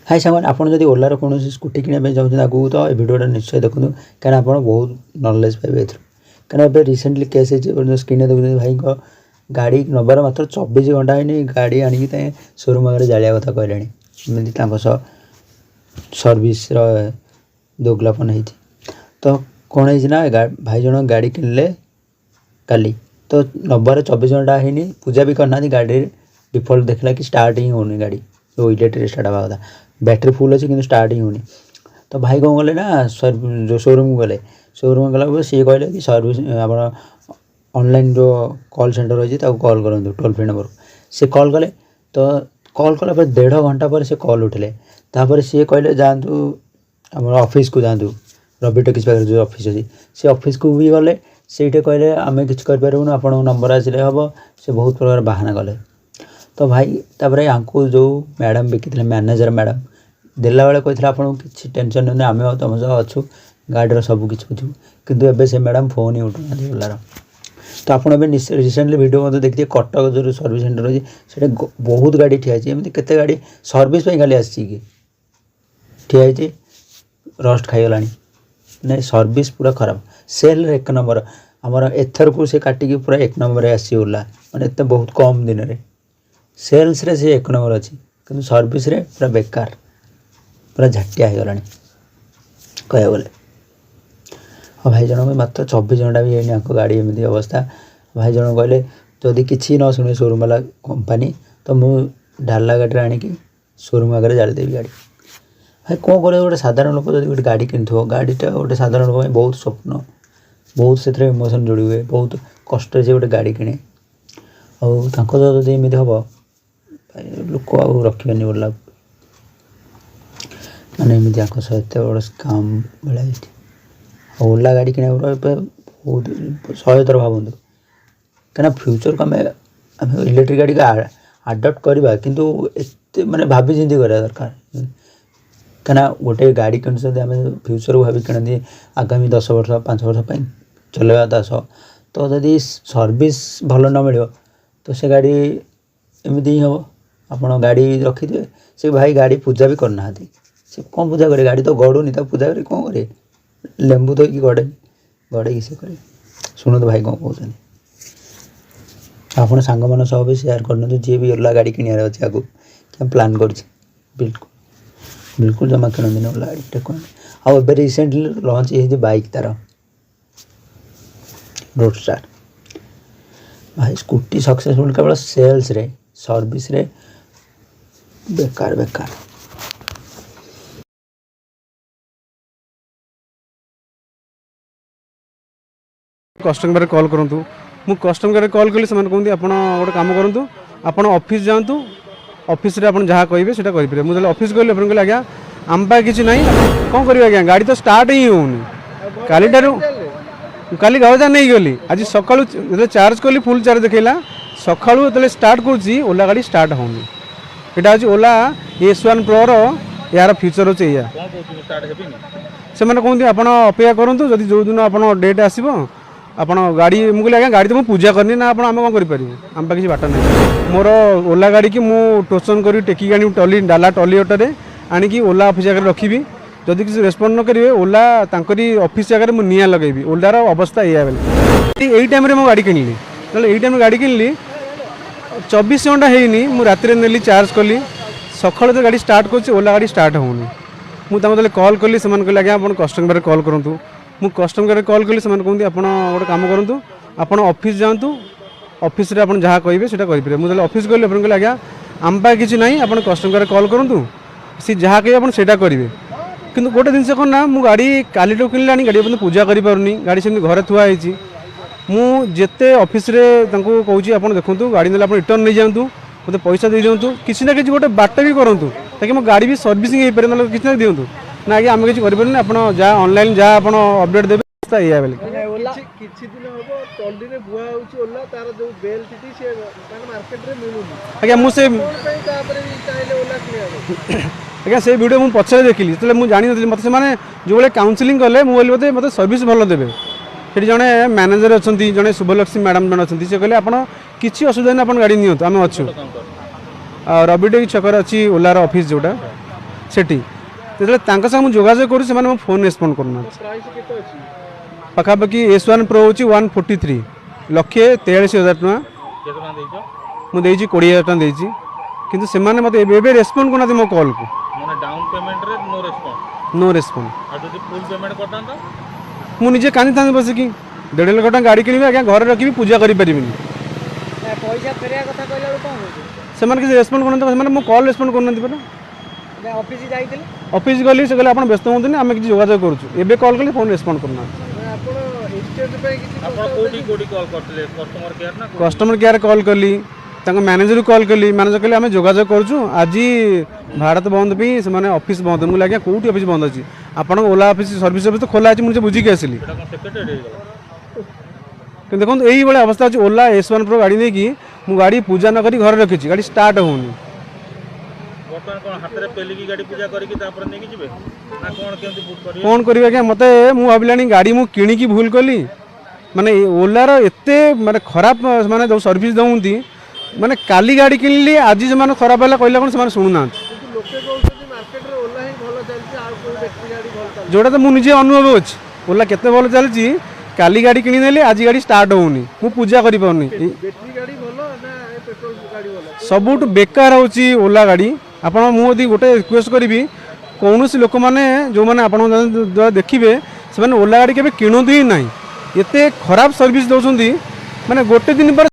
हाय सामान आपड़ जब ओलार कौन स्कूटी किणा चाहते आगू तो ये भिडियोटा निश्चय देखो कहीं आप बहुत नॉलेज पाइबे कहीं रिसेंटली केस स्क्रीन देखते भाई गाड़ी नबार मात्र 24 घंटा है गाड़ी आणिकी शोरूम आगे जालिया कथा कहले सर्विस दोगलापन हो तो कौन है भाई जन गाड़ी किनले काली तो नबार 24 घंटा है पूजा भी करना गाड़ी डिफल्ट देखला कि स्टार्ट ही होनी गाड़ी जो इलेक्ट्रिक स्टार्ट हवा कथा बैटरी फुल अच्छे कि स्टार्ट ही होनी तो भाई कौन गले ना जो शोरूम गले शोरूम गला सी कहले कि सर्विस आप ऑनलाइन जो कॉल सेंटर अच्छी कॉल करूँ टोल फ्री नंबर से कॉल कले तो कॉल कला 1.5 घंटा पर से कॉल उठिले तापर सी कहले जातु आम ऑफिस को जातु रवि टॉकीज पाखे जो ऑफिस अच्छी से ऑफिस को भी गले से कहले आम कि करूँ आप नंबर आसिले हम से बहुत प्रकार बाहाना कले तो भाई तापर यहाँ जो मैडम बिकी मैनेजर मैडम देला बेले कहते आपको किसी टेंशन नहीं आम तुम सह अच्छु गाड़ी सब किसी बुझू कितु एवं से मैडम फोन ही उठुना ओलार तो आपड़ रिसेंटली वीडियो मत देखिए कटक जो सर्विस सेंटर अच्छी से बहुत गाड़ी ठियाई एमती केते गाड़ी सर्विस खाली आसी ठियाई रस्ट खाईगला ना सर्विस पूरा खराब सेल एक नंबर आमर एथर को से काटिकी पूरा 1 नंबर आसी ओला मैंने एत बहुत कम दिन में सेल्स रे से 1 नंबर अच्छी कि सर्विस रे पूरा बेकार पूरा झाटिया हो गला कह गले हाँ भाई जन मात्र 24 घंटा भी है गाड़ी एमती अवस्था भाई जन कहले जदि किसी न शुणे शोरूम वाला कंपनी तो मुझे डाला गाड़ी आणिकी शोरूम आगे जालीदेवी गाड़ी भाई कौन करे गोटे साधारण लोक जो गोटे गाड़ी किन गाड़ीटा गोटे साधारण लोक बहुत स्वप्न बहुत से इमोशन जोड़ी हुए बहुत कष्ट से गोटे गाड़ी किणे आमती हम लोक आ रखी ओला मैंने एमती सह एत बड़ काम भाई ओला गाड़ी किना बहुत 100 थर भावतु कहीं फ्यूचर को आम इलेक्ट्रिक गाड़ी का आडप्ट करवा किंतु एत माने भाभी चिंती करा दरकार कहीं गोटे गाड़ी किणुते आम फ्यूचर को भावी किणती आगामी 10 वर्ष 5 वर्ष चलवा दास तो जदि सर्विस भल न मिल तो से गाड़ी एमती ही हम आप गाड़ी रखिथे से भाई गाड़ी पूजा भी करना से कौन पूजा करे गाड़ी तो गड़ुनी पूजा करे कौन करे लेंबू तो कि गड़े गड़े कि से करे शुणु भाई कौन कहते आप सांग मान सह भी सेयार कर जी भी ओला गाड़ी किणार अच्छे आगू क्या प्लां कर बिल्कुल बिल्कुल जमा किणती ओला गाड़ी टेक आउ रिसेंटली लॉन्च ये बाइक तार रोडस्टार भाई स्कूटी सक्सेसफुल केवल सेल्स रे सर्विस रे बेकार बेकार कस्टमर कॉल करूँ मु कस्टमर कॉल कली से कहते आप गोटे कम करूँ आप ऑफिस जातु ऑफिस रे आप जहाँ कहे से करेंगे मुझे ऑफिस कहली आप कहले आज्ञा आम पा कि ना कौन कर आज्ञा गाड़ी तो स्टार्ट ही होनी काली गाँव नहीं गली आज सका चार्ज कली फुल चार्ज देखला सका जो स्टार्ट करुँची ओला गाड़ी स्टार्ट होनी यहाँ हूँ ओला S1 Pro यार फ्यूचर अच्छे या से कहते आप अपेक्षा करूँ जदि जो दिन आप डेट आसो आप गाड़ी मुझे आज्ञा गाड़ी तो मुझे पूजा करनी ना आप आम कौन करें आम पा किसी बाट नहीं मोर ओला गाड़ी की मुझे टोचन कर टेकिक आनी टली डाला टली अटोरे आणिकी ओला ऑफिस जगह रखी जदि किसी रेस्पॉन्ड न करेंगे ओला ऑफिस जगह मुझे निआ लगेबी ओलार अवस्था या बेले टाइम मो गाड़ी किनली ये टाइम गाड़ी किनली 24 घंटा है मुझे राति नेली चार्ज कली सका जो गाड़ी स्टार्ट कर ओला गाड़ी स्टार्ट होनी मुझे कॉल कली से कहले आज्ञा आप कस्टमर कॉल करूँ मुझे कस्टमर कॉल कली से कहते आप गोटे कम करूँ आप ऑफिस जातु ऑफिस रे आप जहाँ कहे से करेंगे मुझे ऑफिस कहली आप कहले आज्ञा आम पा कि ना आप कस्टमर कॉल करूँ सी जहाँ कहे आप करेंगे किंतु गोटे जिनस कौन ना मु गाड़ी काली किनलानी गाड़ी पूजा करें गाड़ी से घर थुआई मुझे ऑफिस रे कहूँ आप देखूँ गाड़ी ना रिटर्न नहीं जातु मतलब पैसा दे दिंतु किसी ना कि गोटे बाट भी करूँ ताकि मो गाड़ी भी सर्विसिंग हो पारे ना किसी ना दिंतु ना आगे आम किसी करें आप जहाँ ऑनलाइन जहाँ आप अपडेट देते या बेले आज्ञा मुझे आज्ञा से वीडियो मुझे पछे देखिली जो मुझे जानी नी मत से जो भाई काउनसिलिंग कले मुझे मतलब सर्विस भल देवे से जड़े मैनेजर अच्छा जड़े शुभलक्ष्मी मैडम जन अच्छे से कहले आप किसी असुविधा नहीं आप गाड़ी नियंतु आम अच्छु रविटे छक अच्छी ओलार ऑफिस जोटा ସେଠି ଯେତେବେଳେ ତାଙ୍କ ସାଙ୍ଗେ ମୁଁ ଯୋଗାଯୋଗ କରୁଛି ସେମାନେ ମୋ ଫୋନ୍ ରେସ୍ପଣ୍ଡ କରୁନାହାନ୍ତି। ପାଖାପାଖି S1 Pro ହେଉଛି 143 1,43,000 ଟଙ୍କା ମୁଁ ଦେଇଛି 20,000 ଟଙ୍କା ଦେଇଛି କିନ୍ତୁ ସେମାନେ ମୋତେ ଏବେ ରେସ୍ପଣ୍ଡ କରୁନାହାନ୍ତି ମୋ କଲ୍କୁ। नो रेस्पॉन्ड ମୁଁ ନିଜେ କାନ୍ଦିଥାନ୍ତି ବସିକି 1.5 ଲକ୍ଷ ଟଙ୍କା ଗାଡ଼ି କିଣିବି ଆଜ୍ଞା ଘରେ ରଖିବି ପୂଜା କରିପାରିବିନି। ପଇସା ଫେରିବା କଥା କହିଲା ବେଳକୁ କ'ଣ ହେଉଛି? ସେମାନେ କିଛି ରେସ୍ପଣ୍ଡ କରୁନାହାନ୍ତି ସେମାନେ ମୋ କଲ୍ ରେସ୍ପଣ୍ଡ କରୁନାହାନ୍ତି ପରା। ଅଫିସ ଯାଇଥିଲେ ଅଫିସ୍ ଗଲି ସେ କହିଲେ ଆପଣ ବ୍ୟସ୍ତ ହୁଅନ୍ତୁନି ଆମେ କିଛି ଯୋଗାଯୋଗ କରୁଛୁ ଏବେ କଲ୍ କଲି ଫୋନ୍ ରେସ୍ପଣ୍ଡ କରୁନାହାନ୍ତି। ଆପଣ ଏକ୍ସଚେଞ୍ଜ ପାଇଁ କିଛି କଷ୍ଟମର କେୟାର କଲ୍ କଲି ତାଙ୍କ ମ୍ୟାନେଜରକୁ କଲ୍ କଲି ମ୍ୟାନେଜର କହିଲେ ଆମେ ଯୋଗାଯୋଗ କରୁଛୁ ଆଜି ଭାରତ ବନ୍ଦ ପାଇଁ ସେମାନେ ଅଫିସ୍ ବନ୍ଦ ମୁଁ ଆଜ୍ଞା କେଉଁଠି ଅଫିସ୍ ବନ୍ଦ ଅଛି ଆପଣଙ୍କ ଓଲା ଅଫିସ୍ ସର୍ଭିସ୍ ଅଫିସ୍ ତ ଖୋଲା ଅଛି ମୁଁ ସେ ବୁଝିକି ଆସିଲି କିନ୍ତୁ ଦେଖନ୍ତୁ ଏଇଭଳିଆ ଅବସ୍ଥା ଅଛି ଓଲା S1 Pro ଗାଡ଼ି ନେଇକି ମୁଁ ଗାଡ଼ି ପୂଜା ନ କରି ଘରେ ରଖିଛି ଗାଡ଼ି ଷ୍ଟାର୍ଟ ହେଉନି। କ'ଣ କରିବି ଆଜ୍ଞା ମୋତେ ମୁଁ ଭାବିଲାଣି ଗାଡ଼ି ମୁଁ କିଣିକି ଭୁଲ କଲି ମାନେ ଓଲାର ଏତେ ମାନେ ଖରାପ ମାନେ ଯେଉଁ ସର୍ଭିସ୍ ଦେଉଛନ୍ତି ମାନେ କାଲି ଗାଡ଼ି କିଣିଲି ଆଜି ସେମାନେ ଖରାପ ହେଲା କହିଲା କ'ଣ ସେମାନେ ଶୁଣୁନାହାନ୍ତି। ଯେଉଁଟା ତ ମୁଁ ନିଜେ ଅନୁଭବ ଅଛି ଓଲା କେତେ ଭଲ ଚାଲିଛି କାଲି ଗାଡ଼ି କିଣିନେଲି ଆଜି ଗାଡ଼ି ଷ୍ଟାର୍ଟ ହେଉନି ମୁଁ ପୂଜା କରିପାରୁନି। ସବୁଠୁ ବେକାର ହେଉଛି ଓଲା ଗାଡ଼ି। ଆପଣ ମୁଁ ଯଦି ଗୋଟେ ରିକ୍ୱେଷ୍ଟ କରିବି କୌଣସି ଲୋକମାନେ ଯେଉଁମାନେ ଆପଣଙ୍କ ଦ୍ୱାରା ଦେଖିବେ ସେମାନେ ଓଲା ଗାଡ଼ି କେବେ କିଣନ୍ତୁ ହିଁ ନାହିଁ ଏତେ ଖରାପ ସର୍ଭିସ୍ ଦେଉଛନ୍ତି ମାନେ ଗୋଟେ ଦିନ ପରେ